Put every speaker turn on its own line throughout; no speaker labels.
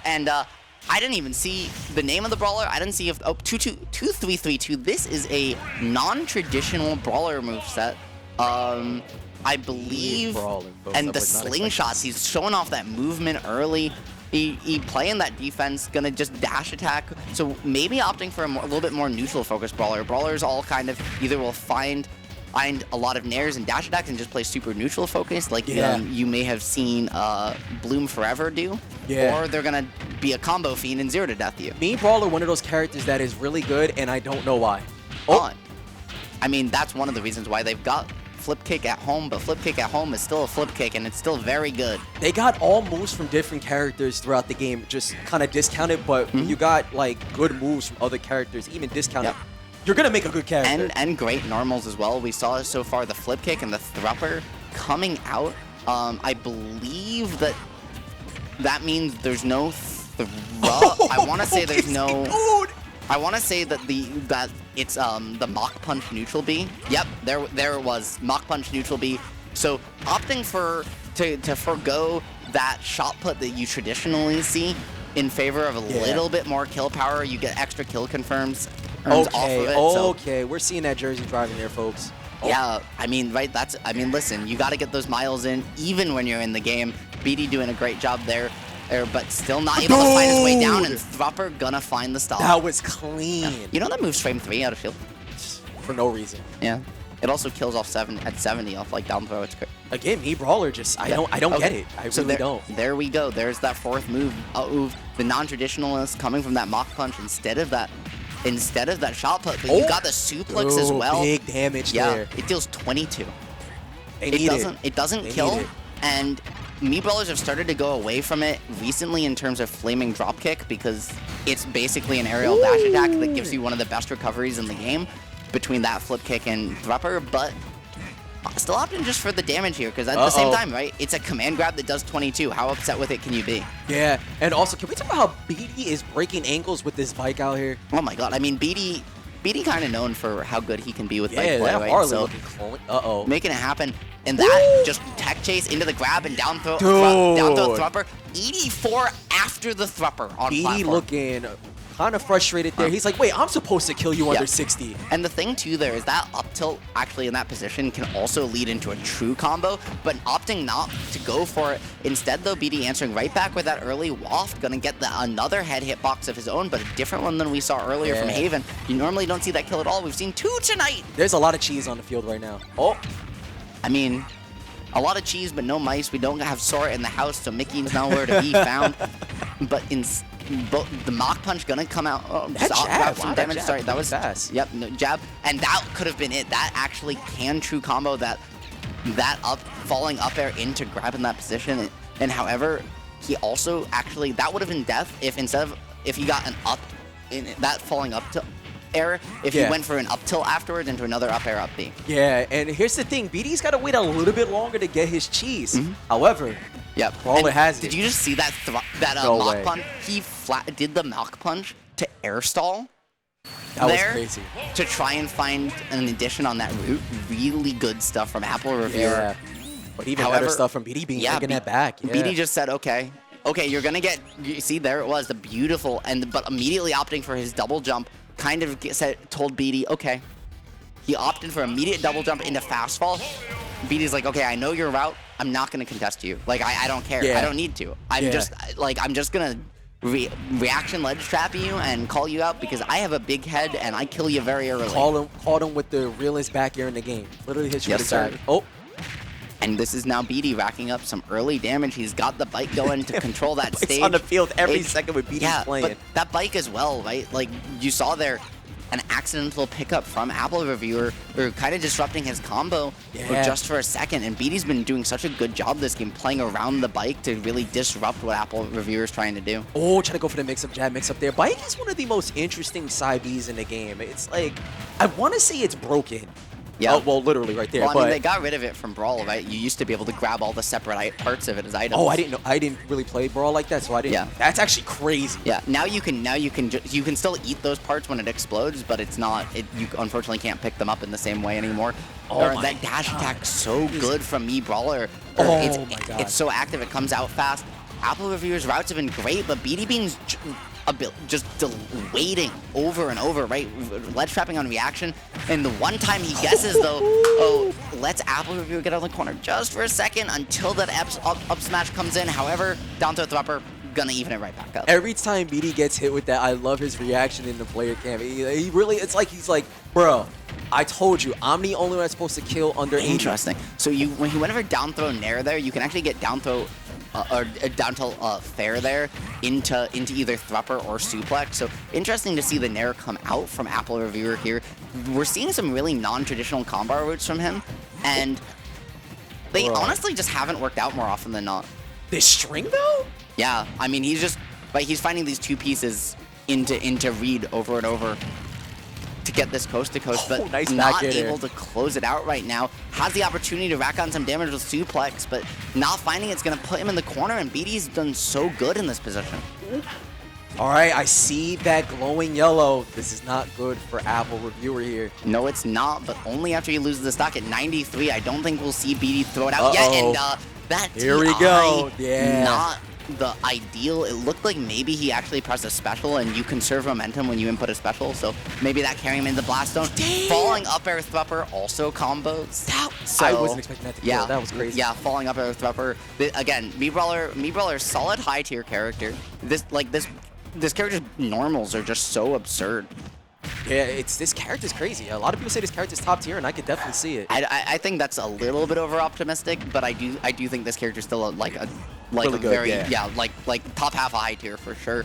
And I didn't even see the name of the brawler. I didn't see if 2332. This is a non-traditional brawler moveset. I believe, and the slingshots. He's showing off that movement early. He playing that defense, gonna just dash attack. So maybe opting for a little bit more neutral focused brawler. Brawlers all kind of either will find a lot of nairs and dash attacks and just play super neutral focus, like you may have seen Bloom Forever do. Or they're gonna be a combo fiend and zero to death you.
Me, Brawler, one of those characters that is really good, and I don't know why.
I mean, that's one of the reasons why they've got flip kick at home, but flip kick at home is still a flip kick, and it's still very good.
They got all moves from different characters throughout the game, just kind of discounted, but when you got like good moves from other characters, even discounted, you're going to make a good character.
And great normals as well. We saw so far the flip kick and the thrupper coming out. I believe that means there's no I want to say there's no... I want to say that it's the Mach Punch neutral B. Yep, there it was, Mach Punch neutral B. So opting to forgo that shot put that you traditionally see in favor of a little bit more kill power. You get extra kill confirms.
Okay, we're seeing that jersey driving there, folks.
Yeah, I mean, right, listen, you got to get those miles in even when you're in the game. BD doing a great job there. But still not able to find his way down, and Thrupper gonna find the stop.
That was clean.
Yeah. You know that moves frame 3 out of field?
For no reason.
Yeah. It also kills off 70 off like down throw. It's great.
Again, me Brawler just I don't get it. I really don't.
There we go. There's that fourth move. The non-traditionalist coming from that Mach Punch instead of that shot put. But you got the suplex as well.
Big damage there.
It deals 22. It doesn't kill, and Me Brawlers have started to go away from it recently in terms of flaming dropkick because it's basically an aerial dash attack that gives you one of the best recoveries in the game between that flip kick and Thrupper, but still opting just for the damage here because at the same time, right, it's a command grab that does 22. How upset with it can you be?
Yeah, and also, can we talk about how BD is breaking ankles with this bike out here?
Oh my god, I mean, BD kind of known for how good he can be with bike play, right? So, making it happen. And that just tech chase into the grab and down throw Thrupper. 84 after the Thrupper on platform.
BD looking kind of frustrated there. He's like, wait, I'm supposed to kill you under 60.
And the thing too there is that up tilt actually in that position can also lead into a true combo, but opting not to go for it. Instead though, BD answering right back with that early waft, gonna get another head hitbox of his own, but a different one than we saw earlier from Haven. You normally don't see that kill at all. We've seen 2 tonight.
There's a lot of cheese on the field right now.
I mean, a lot of cheese, but no mice. We don't have Sora in the house, so Mickey's nowhere to be found. But the Mach Punch gonna come out. Some damage. Sorry, that was
fast.
Yep, no, jab, and that could have been it. That actually can true combo that falling up air into grab in that position. And however, he also actually that would have been death if he got an up in that falling up to air, if he went for an up tilt afterwards into another up air up B.
Yeah, and here's the thing, BD's got to wait a little bit longer to get his cheese. However, Brawler has it.
Did you just see that Mach Punch? He did the Mach Punch to air stall.
That was crazy.
To try and find an addition on that route. Really good stuff from Apple Reviewer.
Yeah. But even better stuff from BeatyBean taking that back.
BD just said, okay, you're going to get, you see, there it was, the beautiful, but immediately opting for his double jump. Kind of told BD, okay. He opted for immediate double jump into fast fall. BD's like, okay, I know your route. I'm not going to contest you. Like, I don't care. I don't need to. I'm just going to reaction ledge trap you and call you out because I have a big head and I kill you very early.
Called him with the realest back air in the game. Literally hit you with the side.
And this is now BD racking up some early damage. He's got the bike going to control that stage.
On the field every second with BD playing.
But that bike as well, right? Like, you saw there an accidental pickup from Apple Reviewer, or kind of disrupting his combo just for a second. And BD's been doing such a good job this game, playing around the bike to really disrupt what Apple Reviewer is trying to do.
Trying to go for the mix-up, jab mix-up there. Bike is one of the most interesting side Bs in the game. It's like, I want to say it's broken. Yeah. Well, literally right there.
Well, I mean, they got rid of it from Brawl, right? You used to be able to grab all the separate parts of it as items.
I didn't know. I didn't really play Brawl like that, so I didn't. Yeah. That's actually crazy.
Yeah. Now you can still eat those parts when it explodes, but it's not. You unfortunately can't pick them up in the same way anymore. That dash attack so good from Me Brawler.
Oh my god.
It's so active. It comes out fast. Apple Reviewer's routes have been great, but BeatyBean's just waiting over and over, right? Ledge trapping on reaction. And the one time he guesses, though, oh, lets Apple Reviewer get on the corner just for a second until that up smash comes in. However, down to a thropper, gonna even it right back up.
Every time BD gets hit with that, I love his reaction in the player cam. He really, it's like he's like, bro, I told you, I'm the only one that's supposed to kill under 80.
Interesting. So whenever down throw nair there, you can actually get down throw or down tilt fair there into either thropper or suplex. So interesting to see the nair come out from Apple Reviewer here. We're seeing some really non-traditional combo routes from him, and they honestly just haven't worked out more often than not.
This string though?
Yeah, I mean he's just like he's finding these two pieces into read over and over to get this coast to coast, but
nice
not able to close it out right now. Has the opportunity to rack on some damage with suplex, but not finding it's going to put him in the corner, and BD's done so good in this position.
All right, I see that glowing yellow. This is not good for Apple Reviewer here.
No, it's not, but only after he loses the stock at 93. I don't think we'll see BD throw it out yet, and that
here we go. Yeah.
Not the ideal. It looked like maybe he actually pressed a special, and you conserve momentum when you input a special, so maybe that carrying him into the blast zone. Falling up air thropper also combos. So,
I wasn't expecting that to kill. That was crazy.
Yeah, falling up air thropper. Again, Brawler, solid high tier character. This character's normals are just so absurd.
Yeah, this character's crazy. A lot of people say this character's top tier, and I could definitely see it.
I think that's a little bit over optimistic, but I do think this character's still like really a good, very like top half a high tier for sure.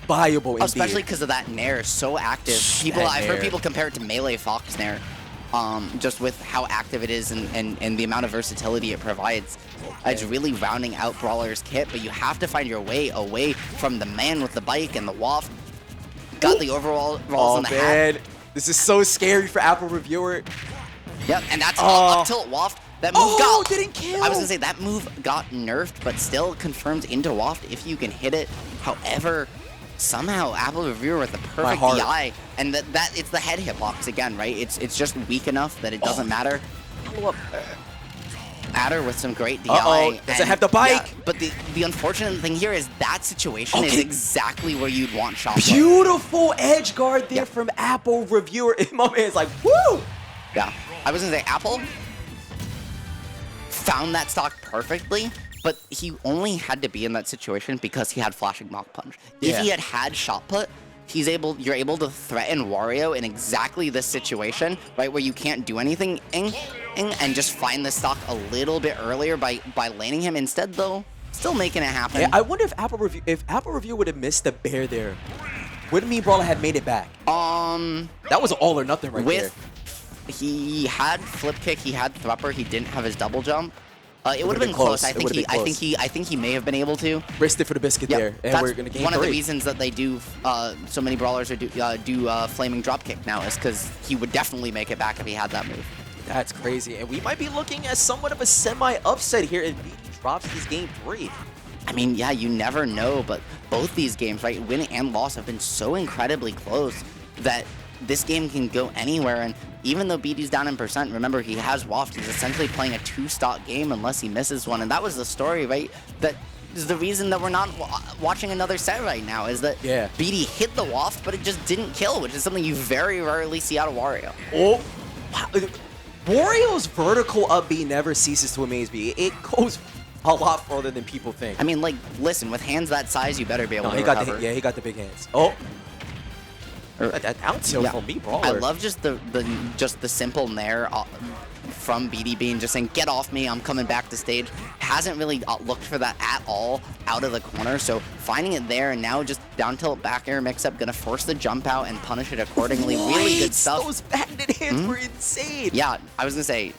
Viable, indeed.
Especially because of that nair, so active. I've heard people compare it to melee Fox nair, just with how active it is and the amount of versatility it provides. It's really rounding out Brawler's kit, but you have to find your way away from the man with the bike and the waft. Got the overall rolls on the hat.
This is so scary for Apple Reviewer.
Yep, and that's up tilt waft. That move
didn't kill.
I was gonna say that move got nerfed, but still confirms into waft if you can hit it. However, somehow Apple Reviewer with the perfect DI, and that it's the head hitbox again, right? It's just weak enough that it doesn't matter. Follow up. Adder with some great DI.
Doesn't have the bike.
Yeah, but the unfortunate thing here is that situation is exactly where you'd want shot.
Beautiful edge guard there from Apple Reviewer. My man's like, woo!
Yeah, I was gonna say Apple found that stock perfectly, but he only had to be in that situation because he had flashing Mach Punch. If he had shot put, you're able to threaten Wario in exactly this situation, right, where you can't do anything and just find the stock a little bit earlier by laning him instead, though. Still making it happen.
Yeah, I wonder if Apple Review would have missed the bear there. Wouldn't mean Brawler had made it back.
That
was all or nothing right there.
He had flip kick, he had thropper, he didn't have his double jump. It would have been close. I think he may have been able to.
Risked it for the biscuit there, and we're gonna gain
one of the reasons that they do so many brawlers do flaming drop kick now is because he would definitely make it back if he had that move.
That's crazy, and we might be looking at somewhat of a semi-upset here if BD drops this game 3.
I mean, yeah, you never know, but both these games, right, win and loss, have been so incredibly close that this game can go anywhere. And even though BD's down in percent, remember, he has waft. He's essentially playing a 2-stock game unless he misses one. And that was the story, right? That is the reason that we're not watching another set right now, is that BD hit the waft, but it just didn't kill, which is something you very rarely see out of Wario.
Oh, wow. Wario's vertical up B never ceases to amaze me. It goes a lot further than people think.
I mean, like, listen, with hands that size, you better be able to recover.
He got the big hands. Oh. That out tilt from me, Brawler.
I love just the simple nair from BeatyBean, just saying, get off me, I'm coming back to stage. Hasn't really looked for that at all out of the corner, so finding it there, and now just down tilt back air mix-up, gonna force the jump out and punish it accordingly. Really good stuff.
Those patented hands were insane.
Yeah, I was gonna say,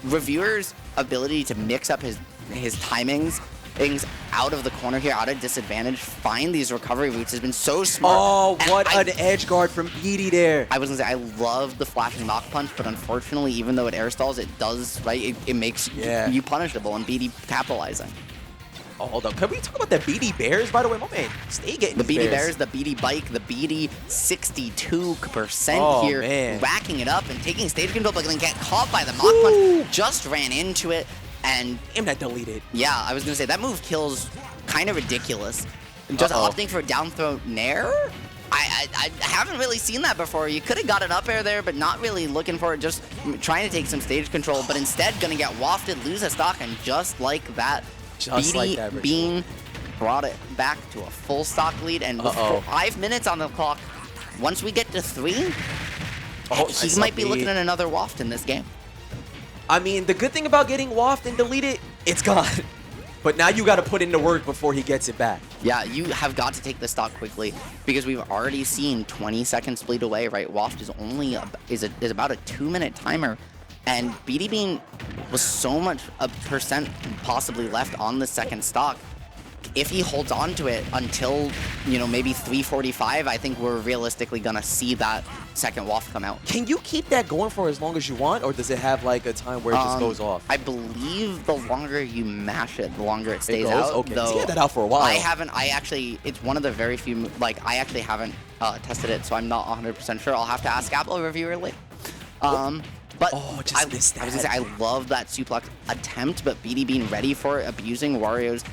Reviewer's ability to mix up his things out of the corner here, out of disadvantage, find these recovery routes has been so smart.
Oh, what an edge guard from Beatty there.
I was gonna say, I love the flashing Mach Punch, but unfortunately, even though it air stalls, it does, right? It makes you punishable, and Beatty capitalizing.
Oh, hold up. Can we talk about the BD Bears, by the way? My man, stay getting
the BD Bears, the BD Bike, the BD 62% here, racking it up and taking stage control, but then get caught by the Mach Punch. Just ran into it. And
Damn, that deleted.
yeah, I was gonna say that move kills kind of ridiculous. Just opting for a down throw nair? I haven't really seen that before. You could have got an up air there, but not really looking for it, just trying to take some stage control, but instead gonna get wafted, lose a stock, and just like that, BeatyBean brought it back to a full stock lead, and with 5 minutes on the clock, once we get to 3, he might be looking at another waft in this game.
I mean, the good thing about getting waft and deleted, it's gone. But now you got to put in the work before he gets it back.
Yeah, you have got to take the stock quickly because we've already seen 20 seconds bleed away, right? Waft is only is about a 2-minute timer, and BeatyBean was so much a percent possibly left on the second stock. If he holds on to it until, you know, maybe 3:45, I think we're realistically gonna see that second waft come out.
Can you keep that going for as long as you want, or does it have like a time where it just goes off?
I believe the longer you mash it, the longer it stays out.
Okay,
though
so you had that out for a while.
It's one of the very few, like, I actually haven't tested it, so I'm not 100% sure. I'll have to ask Apple reviewer later. But
just missed that.
I was gonna say, I love that suplex attempt, but BeatyBean ready for it, abusing Wario's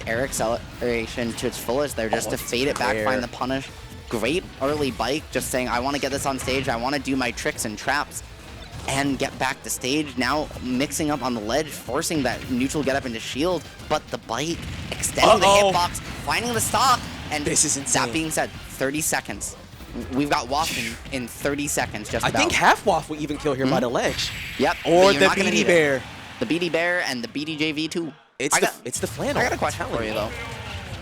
air acceleration to its fullest there, just to fade it back, find the punish. Great early bike, just saying, I want to get this on stage, I want to do my tricks and traps, and get back to stage. Now mixing up on the ledge, forcing that neutral get up into shield, but the bike, extending the hitbox, finding the stock, and
this is insane.
That being said, 30 seconds. We've got waft in 30 seconds, just about.
I think half waft will even kill here by the ledge.
Yep.
Or the Beady Bear.
The Beady Bear and the BDJV2.
It's the flannel.
I got a question for you, though.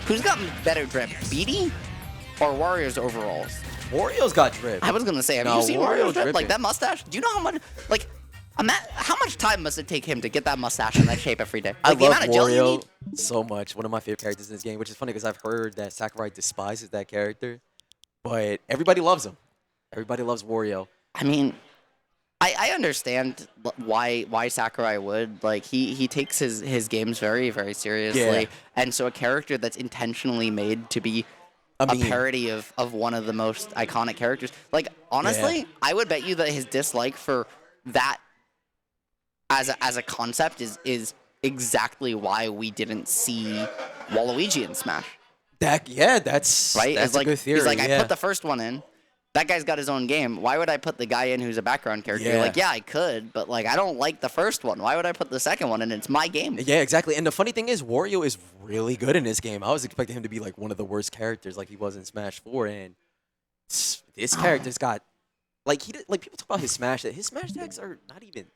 Who's got better drip, Beady or Wario's overalls?
Wario's got drip.
I was going to say, have you seen Wario's drip? Like, that mustache? Do you know how much, like, how much time must it take him to get that mustache in that shape every day? Like,
I love Wario so much. One of my favorite characters in this game, which is funny because I've heard that Sakurai despises that character. But everybody loves him. Everybody loves Wario.
I mean, I understand why Sakurai would. Like, he takes his games very, very seriously. And so a character that's intentionally made to be a parody of one of the most iconic characters. Like, honestly, I would bet you that his dislike for that as a concept is exactly why we didn't see Waluigi in Smash.
That's
right.
That's a good theory.
He's like, I put the first one in. That guy's got his own game. Why would I put the guy in who's a background character? Like, yeah, I could, but like, I don't like the first one. Why would I put the second one in? It's my game.
Yeah, exactly. And the funny thing is, Wario is really good in this game. I was expecting him to be like one of the worst characters, like he was in Smash 4. And this character's got, like, people talk about his Smash attacks are not even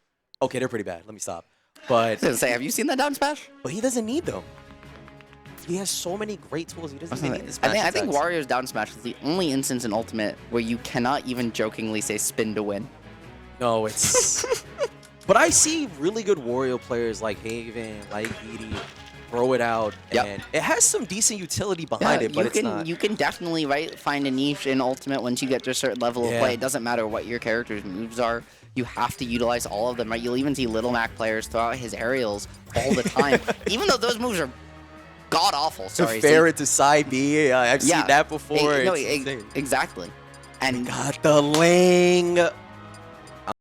okay. They're pretty bad. Let me stop. But
I was gonna say, have you seen that down smash?
But he doesn't need them. He has so many great tools. He doesn't need the smash
I think Wario's down smash is the only instance in Ultimate where you cannot even jokingly say spin to win.
No, it's... But I see really good Wario players like Haven, like Edie, throw it out, and it has some decent utility behind it, but it's not.
You can definitely find a niche in Ultimate once you get to a certain level of play. It doesn't matter what your character's moves are. You have to utilize all of them, right? You'll even see Little Mac players throw out his aerials all the time, even though those moves are god-awful. Sorry.
Fair it to side B. I've seen that before.
Exactly. And
got the Ling.